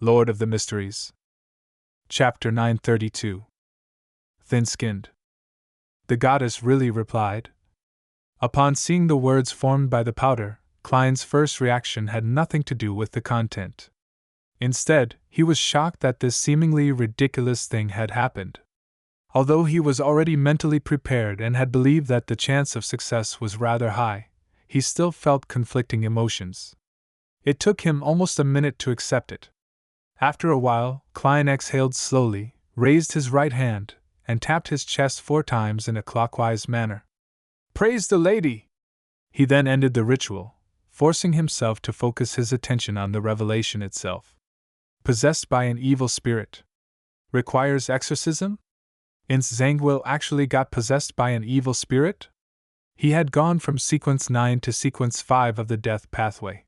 Lord of the Mysteries. Chapter 932. Thin-skinned. The goddess really replied. Upon seeing the words formed by the powder, Klein's first reaction had nothing to do with the content. Instead, he was shocked that this seemingly ridiculous thing had happened. Although he was already mentally prepared and had believed that the chance of success was rather high, he still felt conflicting emotions. It took him almost a minute to accept it. After a while, Klein exhaled slowly, raised his right hand, and tapped his chest 4 times in a clockwise manner. "Praise the lady!" He then ended the ritual, forcing himself to focus his attention on the revelation itself. Possessed by an evil spirit. Requires exorcism? Zangwill actually got possessed by an evil spirit? He had gone from sequence 9 to sequence 5 of the death pathway.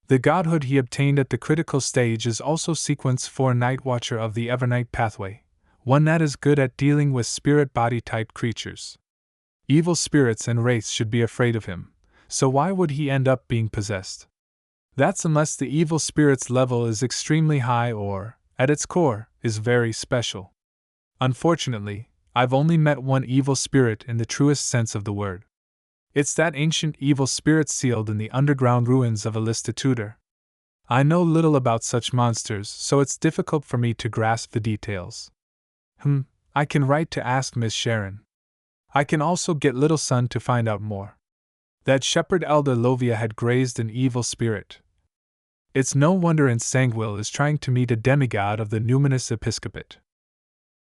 The godhood he obtained at the critical stage is also sequence 4 Night Watcher of the Evernight pathway, one that is good at dealing with spirit body-type creatures. Evil spirits and wraiths should be afraid of him, so why would he end up being possessed? That's unless the evil spirit's level is extremely high or, at its core, is very special. Unfortunately, I've only met one evil spirit in the truest sense of the word. It's that ancient evil spirit sealed in the underground ruins of Alista Tudor. I know little about such monsters, so it's difficult for me to grasp the details. I can write to ask Miss Sharon. I can also get Little Son to find out more. That shepherd elder Lovia had grazed an evil spirit. It's no wonder Zangwill is trying to meet a demigod of the numinous episcopate.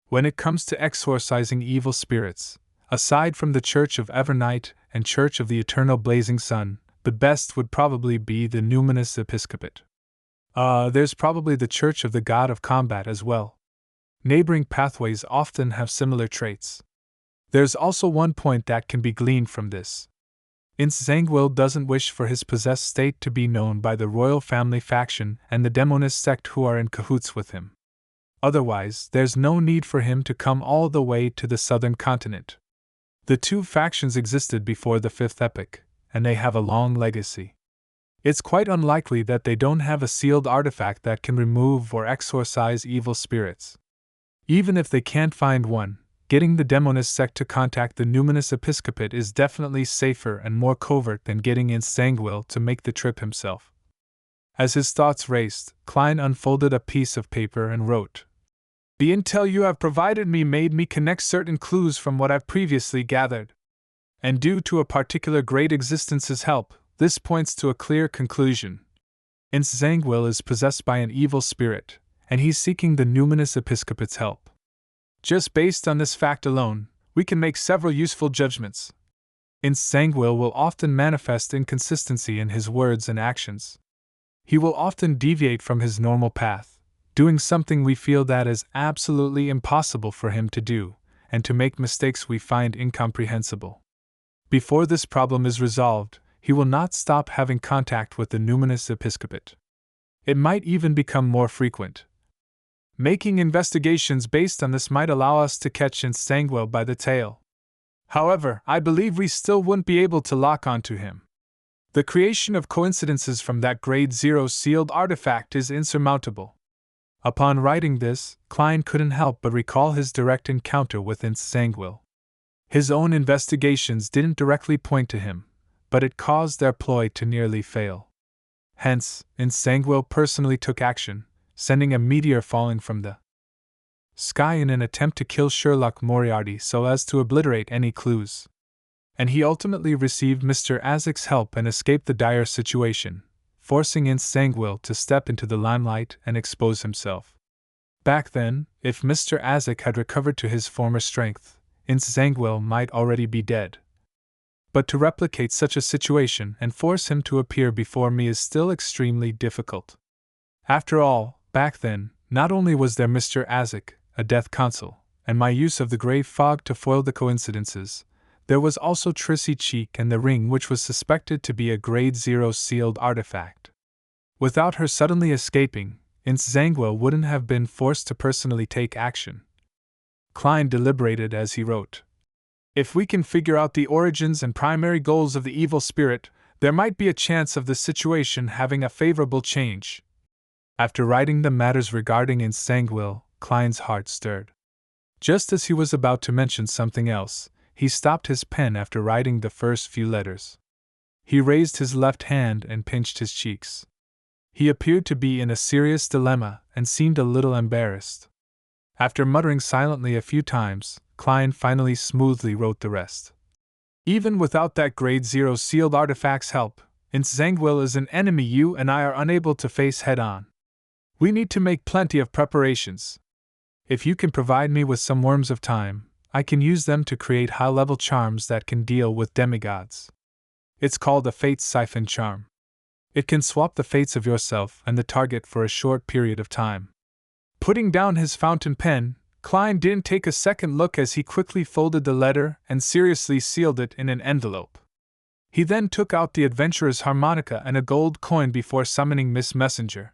When it comes to exorcising evil spirits, aside from the Church of Evernight and Church of the Eternal Blazing Sun, the best would probably be the numinous episcopate. There's probably the Church of the God of Combat as well. Neighboring pathways often have similar traits. There's also one point that can be gleaned from this. Zangwill doesn't wish for his possessed state to be known by the royal family faction and the demonist sect who are in cahoots with him. Otherwise, there's no need for him to come all the way to the southern continent. The 2 factions existed before the 5th epoch, and they have a long legacy. It's quite unlikely that they don't have a sealed artifact that can remove or exorcise evil spirits. Even if they can't find one, getting the demonist sect to contact the numinous episcopate is definitely safer and more covert than getting Zangwill to make the trip himself. As his thoughts raced, Klein unfolded a piece of paper and wrote, "The intel you have provided me made me connect certain clues from what I've previously gathered. And due to a particular great existence's help, this points to a clear conclusion. Zangwill is possessed by an evil spirit, and he's seeking the numinous episcopate's help. Just based on this fact alone, we can make several useful judgments. Zangwill will often manifest inconsistency in his words and actions. He will often deviate from his normal path, doing something we feel that is absolutely impossible for him to do, and to make mistakes we find incomprehensible. Before this problem is resolved, he will not stop having contact with the numinous episcopate. It might even become more frequent. Making investigations based on this might allow us to catch Zangwill by the tail. However, I believe we still wouldn't be able to lock onto him. The creation of coincidences from that Grade 0 sealed artifact is insurmountable." Upon writing this, Klein couldn't help but recall his direct encounter with Zangwill. His own investigations didn't directly point to him, but it caused their ploy to nearly fail. Hence, Zangwill personally took action, sending a meteor falling from the sky in an attempt to kill Sherlock Moriarty so as to obliterate any clues. And he ultimately received Mr. Azek's help and escaped the dire situation, forcing Zangwill to step into the limelight and expose himself. Back then, if Mr. Azek had recovered to his former strength, Zangwill might already be dead. But to replicate such a situation and force him to appear before me is still extremely difficult. After all, back then, not only was there Mr. Azek, a death consul, and my use of the grey fog to foil the coincidences, there was also Trissy Cheek and the ring, which was suspected to be a Grade 0 sealed artifact. Without her suddenly escaping, Zangwill wouldn't have been forced to personally take action. Klein deliberated as he wrote, "If we can figure out the origins and primary goals of the evil spirit, there might be a chance of the situation having a favorable change. After writing the matters regarding Ensanguil, Klein's heart stirred. Just as he was about to mention something else, he stopped his pen after writing the first few letters. He raised his left hand and pinched his cheeks. He appeared to be in a serious dilemma and seemed a little embarrassed. After muttering silently a few times, Klein finally smoothly wrote the rest. Even without that Grade 0 sealed artifact's help, Ensanguil is an enemy you and I are unable to face head-on. We need to make plenty of preparations. If you can provide me with some worms of time, I can use them to create high-level charms that can deal with demigods. It's called a Fate Siphon Charm. It can swap the fates of yourself and the target for a short period of time. Putting down his fountain pen, Klein didn't take a second look as he quickly folded the letter and seriously sealed it in an envelope. He then took out the adventurer's harmonica and a gold coin before summoning Miss Messenger.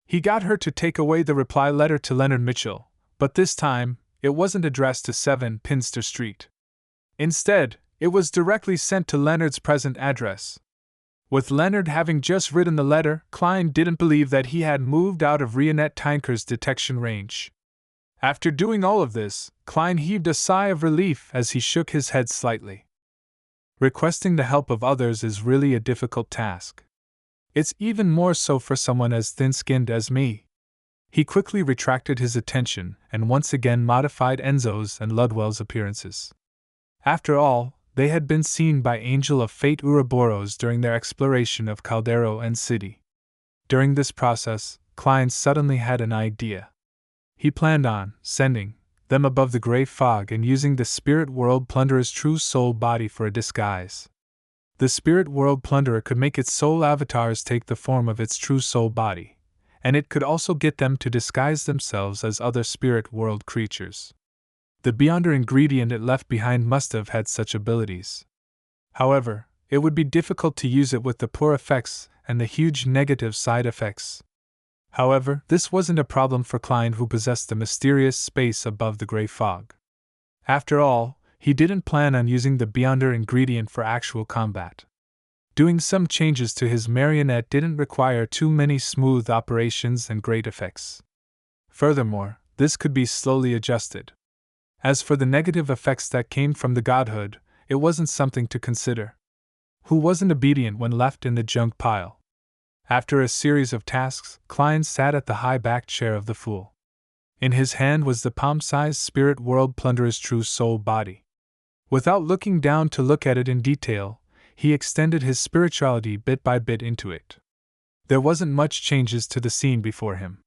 He got her to take away the reply letter to Leonard Mitchell, but this time, it wasn't addressed to 7 Pinster Street. Instead, it was directly sent to Leonard's present address. With Leonard having just written the letter, Klein didn't believe that he had moved out of Rionette Tinker's detection range. After doing all of this, Klein heaved a sigh of relief as he shook his head slightly. Requesting the help of others is really a difficult task. It's even more so for someone as thin-skinned as me. He quickly retracted his attention and once again modified Enzo's and Ludwell's appearances. After all, they had been seen by Angel of Fate Ouroboros during their exploration of Caldero and City. During this process, Klein suddenly had an idea. He planned on sending them above the gray fog and using the Spirit World Plunderer's true soul body for a disguise. The Spirit World Plunderer could make its soul avatars take the form of its true soul body, and it could also get them to disguise themselves as other Spirit World creatures. The Beyonder ingredient it left behind must have had such abilities. However, it would be difficult to use it with the poor effects and the huge negative side effects. However, this wasn't a problem for Klein, who possessed the mysterious space above the gray fog. After all, he didn't plan on using the Beyonder ingredient for actual combat. Doing some changes to his marionette didn't require too many smooth operations and great effects. Furthermore, this could be slowly adjusted. As for the negative effects that came from the godhood, it wasn't something to consider. Who wasn't obedient when left in the junk pile? After a series of tasks, Klein sat at the high-backed chair of the Fool. In his hand was the palm-sized Spirit World Plunderer's true soul body. Without looking down to look at it in detail, he extended his spirituality bit by bit into it. There wasn't much changes to the scene before him.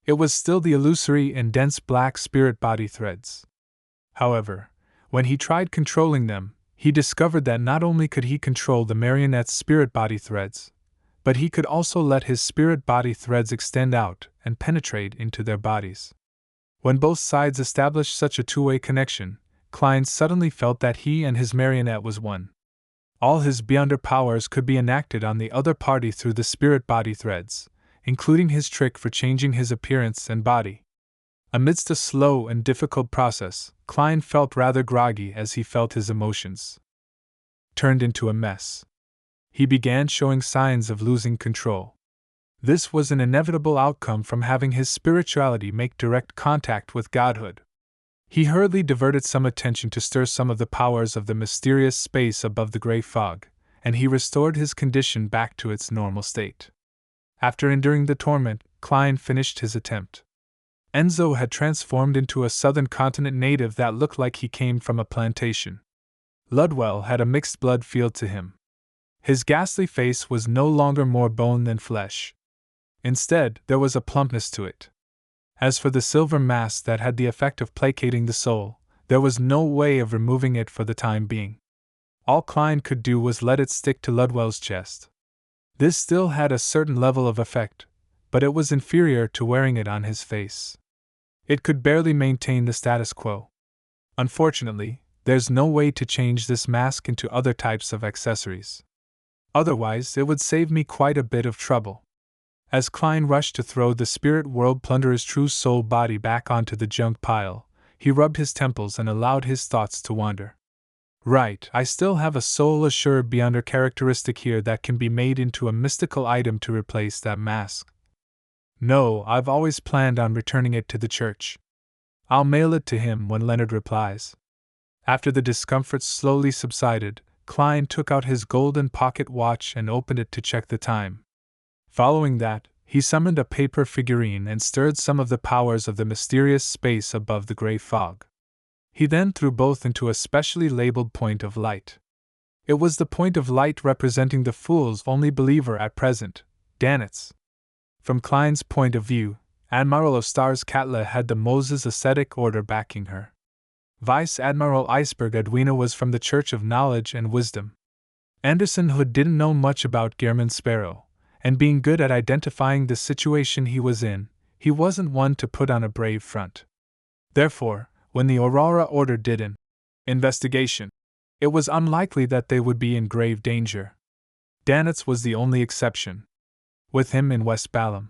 It was still the illusory and dense black spirit body threads. However, when he tried controlling them, he discovered that not only could he control the marionette's spirit body threads, but he could also let his spirit body threads extend out and penetrate into their bodies. When both sides established such a two-way connection, Klein suddenly felt that he and his marionette was one. All his Beyonder powers could be enacted on the other party through the spirit body threads, including his trick for changing his appearance and body. Amidst a slow and difficult process, Klein felt rather groggy as he felt his emotions turned into a mess. He began showing signs of losing control. This was an inevitable outcome from having his spirituality make direct contact with godhood. He hurriedly diverted some attention to stir some of the powers of the mysterious space above the gray fog, and he restored his condition back to its normal state. After enduring the torment, Klein finished his attempt. Enzo had transformed into a southern continent native that looked like he came from a plantation. Ludwell had a mixed blood feel to him. His ghastly face was no longer more bone than flesh. Instead, there was a plumpness to it. As for the silver mask that had the effect of placating the soul, there was no way of removing it for the time being. All Klein could do was let it stick to Ludwell's chest. This still had a certain level of effect, but it was inferior to wearing it on his face. It could barely maintain the status quo. Unfortunately, there's no way to change this mask into other types of accessories. Otherwise, it would save me quite a bit of trouble. As Klein rushed to throw the Spirit World Plunderer's true soul body back onto the junk pile, he rubbed his temples and allowed his thoughts to wander. Right, I still have a soul-assured Beyonder characteristic here that can be made into a mystical item to replace that mask. No, I've always planned on returning it to the church. I'll mail it to him when Leonard replies. After the discomfort slowly subsided, Klein took out his golden pocket watch and opened it to check the time. Following that, he summoned a paper figurine and stirred some of the powers of the mysterious space above the gray fog. He then threw both into a specially labeled point of light. It was the point of light representing the fool's only believer at present, Danitz. From Klein's point of view, Admiral Ostar's Katla had the Moses ascetic order backing her. Vice Admiral Iceberg Edwina was from the Church of Knowledge and Wisdom. Anderson Hood didn't know much about Gehrman Sparrow, and being good at identifying the situation he was in, he wasn't one to put on a brave front. Therefore, when the Aurora ordered an investigation, it was unlikely that they would be in grave danger. Danitz was the only exception. With him in West Balam,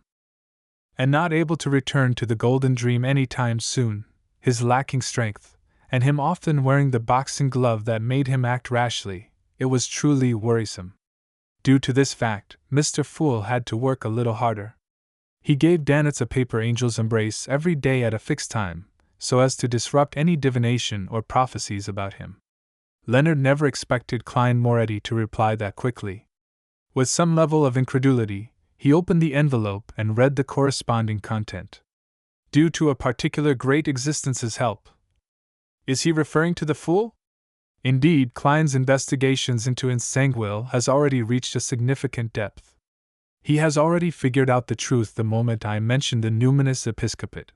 and not able to return to the Golden Dream any time soon, his lacking strength, and him often wearing the boxing glove that made him act rashly, it was truly worrisome. Due to this fact, Mr. Fool had to work a little harder. He gave Danitz a paper angel's embrace every day at a fixed time, so as to disrupt any divination or prophecies about him. Leonard never expected Klein Moretti to reply that quickly. With some level of incredulity, he opened the envelope and read the corresponding content. Due to a particular great existence's help. Is he referring to the Fool? Indeed, Klein's investigations into Insanguil has already reached a significant depth. He has already figured out the truth the moment I mentioned the numinous episcopate.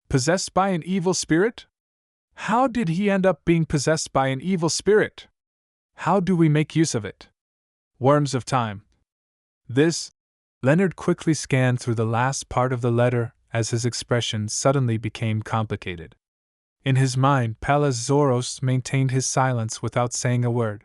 Possessed by an evil spirit? How did he end up being possessed by an evil spirit? How do we make use of it? Worms of time. This. Leonard quickly scanned through the last part of the letter as his expression suddenly became complicated. In his mind, Pallas Zoros maintained his silence without saying a word.